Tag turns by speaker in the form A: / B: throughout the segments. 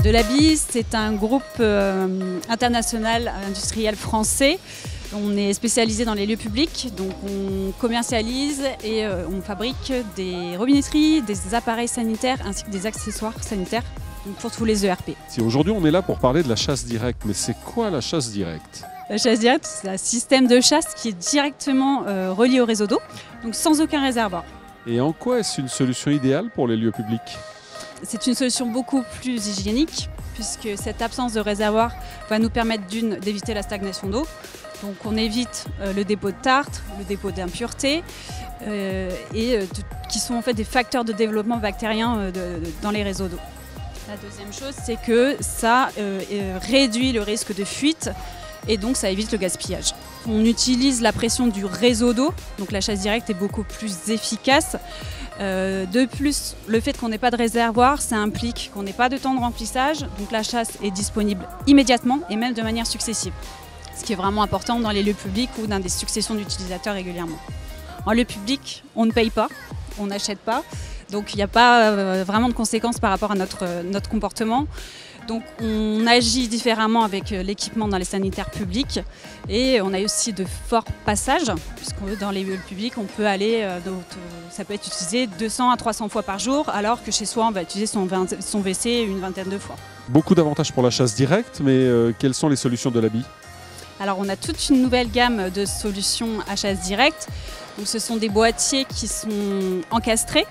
A: De l'Abi, c'est un groupe international industriel français. On est spécialisé dans les lieux publics, donc on commercialise et on fabrique des robinetteries, des appareils sanitaires ainsi que des accessoires sanitaires pour tous les ERP.
B: Si aujourd'hui on est là pour parler de la chasse directe, mais c'est quoi la chasse directe?
A: La chasse directe, c'est un système de chasse qui est directement relié au réseau d'eau, donc sans aucun réservoir.
B: Et en quoi est-ce une solution idéale pour les lieux publics?
A: C'est une solution beaucoup plus hygiénique, puisque cette absence de réservoir va nous permettre d'éviter la stagnation d'eau. Donc on évite le dépôt de tartre, le dépôt d'impuretés, qui sont en fait des facteurs de développement bactérien dans les réseaux d'eau. La deuxième chose, c'est que ça réduit le risque de fuite et donc ça évite le gaspillage. On utilise la pression du réseau d'eau, donc la chasse directe est beaucoup plus efficace. De plus, le fait qu'on n'ait pas de réservoir, ça implique qu'on n'ait pas de temps de remplissage, donc la chasse est disponible immédiatement et même de manière successive. Ce qui est vraiment important dans les lieux publics ou dans des successions d'utilisateurs régulièrement. En lieu public, on ne paye pas, on n'achète pas, donc il n'y a pas vraiment de conséquences par rapport à notre comportement. Donc on agit différemment avec l'équipement dans les sanitaires publics et on a aussi de forts passages, puisque dans les lieux publics, on peut aller, ça peut être utilisé 200 à 300 fois par jour, alors que chez soi, on va utiliser son WC une vingtaine de fois.
B: Beaucoup d'avantages pour la chasse directe, mais quelles sont les solutions de l'Abi?
A: Alors on a toute une nouvelle gamme de solutions à chasse directe. Donc, ce sont des boîtiers qui sont encastrés.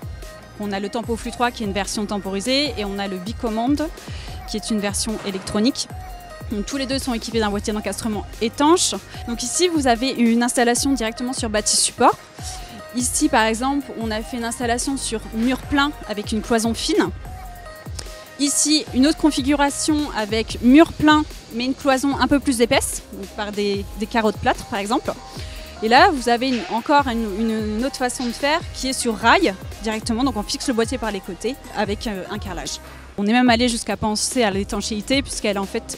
A: On a le Tempo Flux 3 qui est une version temporisée et on a le Bicommande qui est une version électronique. Donc, tous les deux sont équipés d'un boîtier d'encastrement étanche. Donc ici vous avez une installation directement sur bâti support. Ici par exemple on a fait une installation sur mur plein avec une cloison fine. Ici, une autre configuration avec mur plein, mais une cloison un peu plus épaisse, donc par des carreaux de plâtre par exemple. Et là, vous avez encore une autre façon de faire qui est sur rail directement, donc on fixe le boîtier par les côtés avec un carrelage. On est même allé jusqu'à penser à l'étanchéité puisqu'elle est en fait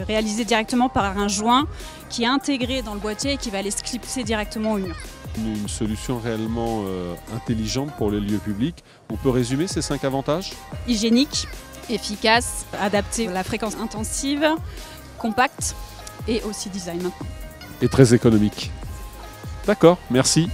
A: réalisée directement par un joint qui est intégré dans le boîtier et qui va aller se clipser directement au mur.
B: Une solution réellement intelligente pour les lieux publics. On peut résumer ces 5 avantages?
A: Hygiénique, efficace, adapté à la fréquence intensive, compact et aussi design.
B: Et très économique. D'accord, merci.